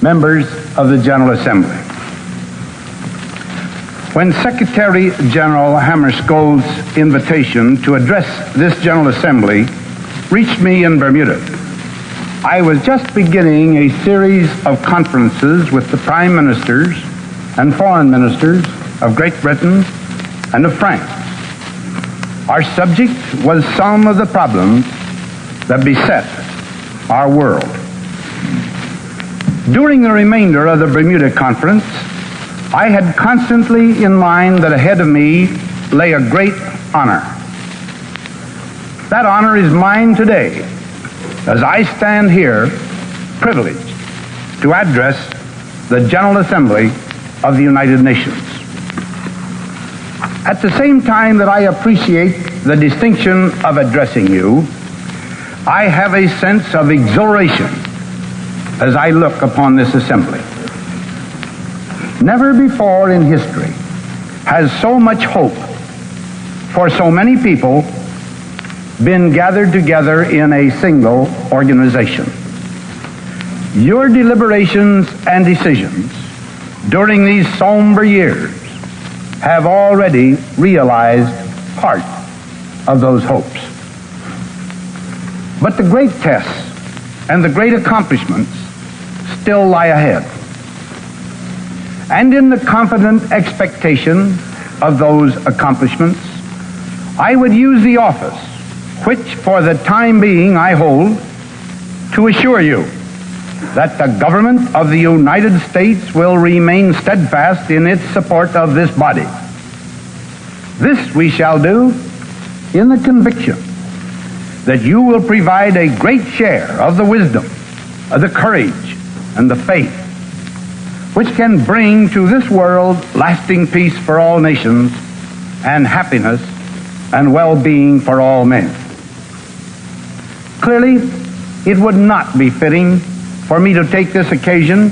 Members of the General Assembly. When Secretary General Hammarskjöld's invitation to address this General Assembly reached me in Bermuda, I was just beginning a series of conferences with the Prime Ministers and Foreign Ministers of Great Britain and of France. Our subject was some of the problems that beset our world. During the remainder of the Bermuda Conference, I had constantly in mind that ahead of me lay a great honor. That honor is mine today, as I stand here privileged to address the General Assembly of the United Nations. At the same time that I appreciate the distinction of addressing you, I have a sense of exhilaration as I look upon this assembly. Never before in history has so much hope for so many people been gathered together in a single organization. Your deliberations and decisions during these somber years have already realized part of those hopes. But the great tests and the great accomplishments still lie ahead. And in the confident expectation of those accomplishments, I would use the office which for the time being I hold to assure you that the government of the United States will remain steadfast in its support of this body. This we shall do in the conviction that you will provide a great share of the wisdom, of the courage, and the faith which can bring to this world lasting peace for all nations and happiness and well-being for all men. Clearly, it would not be fitting for me to take this occasion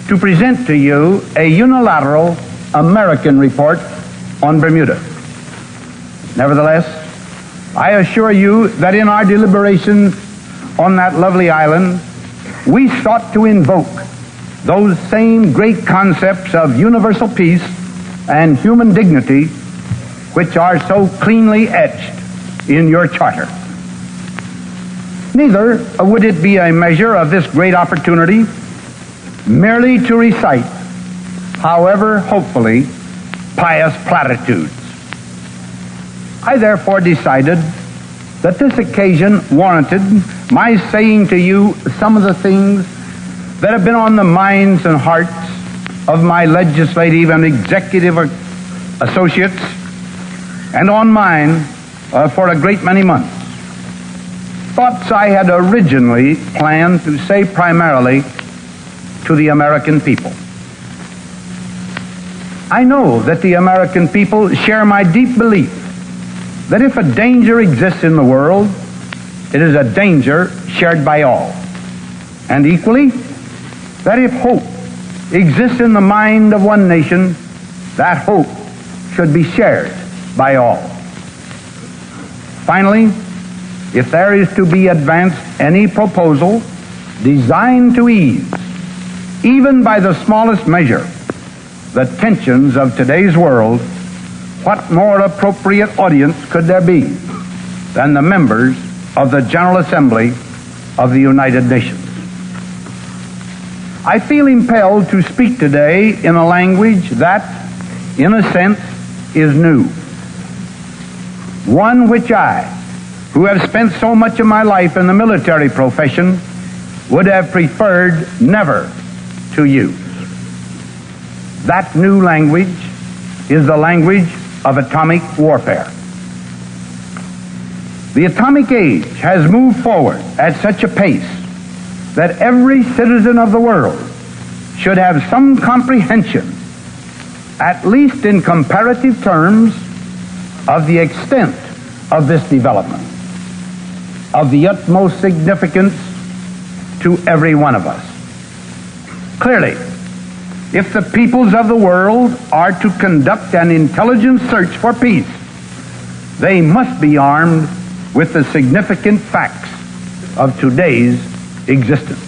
to present to you a unilateral American report on Bermuda. Nevertheless, I assure you that in our deliberations on that lovely island, we sought to invoke those same great concepts of universal peace and human dignity which are so cleanly etched in your charter. Neither would it be a measure of this great opportunity merely to recite, however hopefully, pious platitudes. I therefore decided that this occasion warranted my saying to you some of the things that have been on the minds and hearts of my legislative and executive associates and on mine for a great many months. Thoughts I had originally planned to say primarily to the American people. I know that the American people share my deep belief that if a danger exists in the world, it is a danger shared by all. And equally, that if hope exists in the mind of one nation, that hope should be shared by all. Finally, if there is to be advanced any proposal designed to ease, even by the smallest measure, the tensions of today's world, what more appropriate audience could there be than the members of the General Assembly of the United Nations? I feel impelled to speak today in a language that, in a sense, is new. One which I, who have spent so much of my life in the military profession, would have preferred never to use. That new language is the language of atomic warfare. The atomic age has moved forward at such a pace that every citizen of the world should have some comprehension, at least in comparative terms, of the extent of this development, of the utmost significance to every one of us. Clearly, if the peoples of the world are to conduct an intelligent search for peace, they must be armed with the significant facts of today's existence.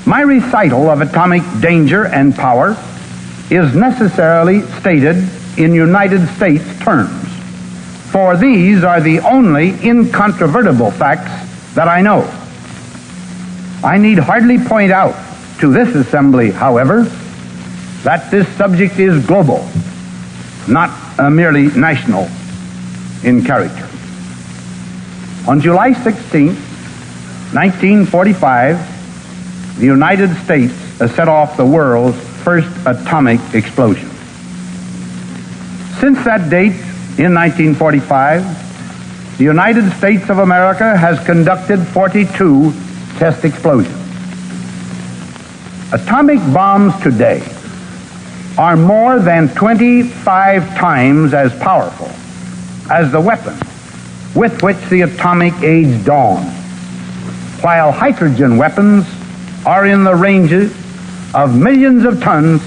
My recital of atomic danger and power is necessarily stated in United States terms, for these are the only incontrovertible facts that I know. I need hardly point out to this assembly, however, that this subject is global, not merely national in character. On July 16, 1945, the United States set off the world's first atomic explosion. Since that date, in 1945, the United States of America has conducted 42 test explosions. Atomic bombs today are more than 25 times as powerful as the weapon with which the atomic age dawned, while hydrogen weapons are in the ranges of millions of tons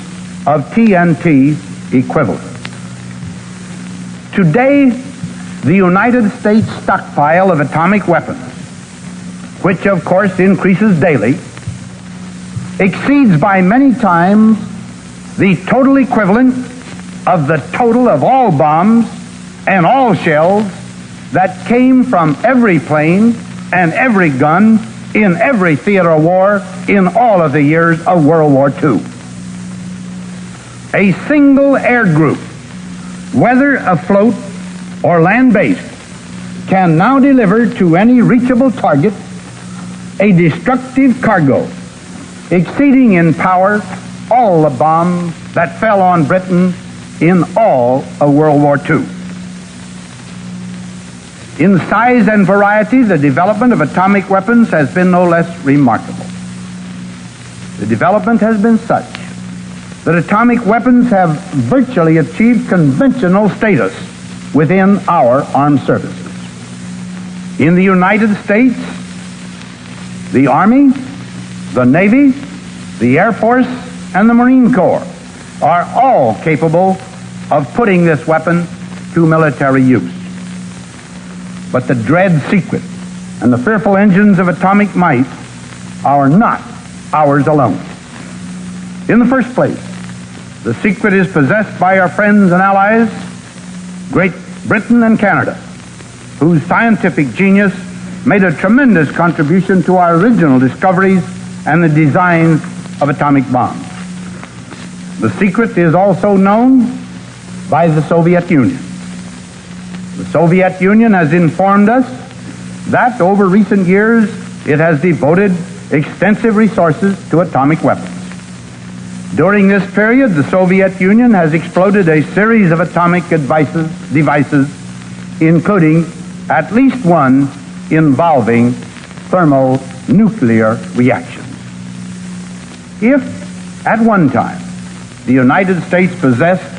of TNT equivalent. Today, the United States stockpile of atomic weapons, which of course increases daily, exceeds by many times the total equivalent of the total of all bombs and all shells that came from every plane and every gun in every theater of war in all of the years of World War II. A single air group, whether afloat or land-based, can now deliver to any reachable target a destructive cargo exceeding in power all the bombs that fell on Britain in all of World War II. In size and variety, the development of atomic weapons has been no less remarkable. The development has been such that atomic weapons have virtually achieved conventional status within our armed services. In the United States, the Army, the Navy, the Air Force, and the Marine Corps are all capable of putting this weapon to military use. But the dread secret and the fearful engines of atomic might are not ours alone. In the first place, the secret is possessed by our friends and allies, Great Britain and Canada, whose scientific genius made a tremendous contribution to our original discoveries and the designs of atomic bombs. The secret is also known by the Soviet Union. The Soviet Union has informed us that over recent years it has devoted extensive resources to atomic weapons. During this period, the Soviet Union has exploded a series of atomic devices, including at least one involving thermonuclear reactions. If, at one time, the United States possessed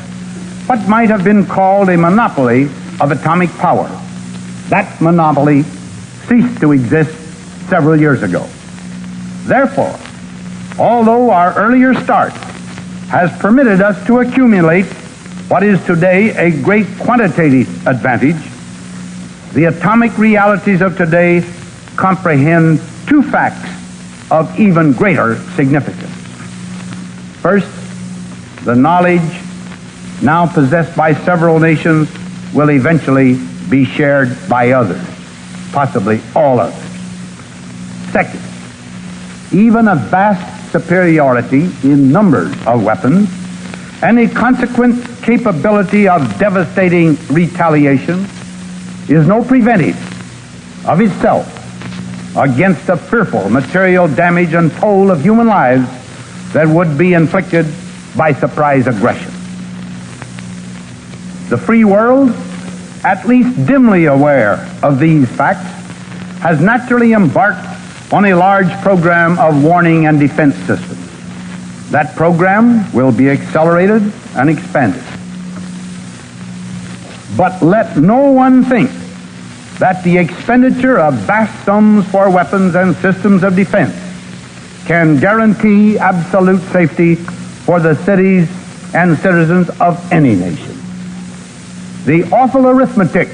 what might have been called a monopoly of atomic power, that monopoly ceased to exist several years ago. Therefore, although our earlier start has permitted us to accumulate what is today a great quantitative advantage, the atomic realities of today comprehend two facts of even greater significance. First, the knowledge now possessed by several nations will eventually be shared by others, possibly all others. Second, even a vast superiority in numbers of weapons and a consequent capability of devastating retaliation is no preventive of itself against the fearful material damage and toll of human lives that would be inflicted by surprise aggression. The free world, at least dimly aware of these facts, has naturally embarked on a large program of warning and defense systems. That program will be accelerated and expanded. But let no one think that the expenditure of vast sums for weapons and systems of defense can guarantee absolute safety for the cities and citizens of any nation. The awful arithmetic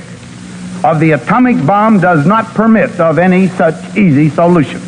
of the atomic bomb does not permit of any such easy solution.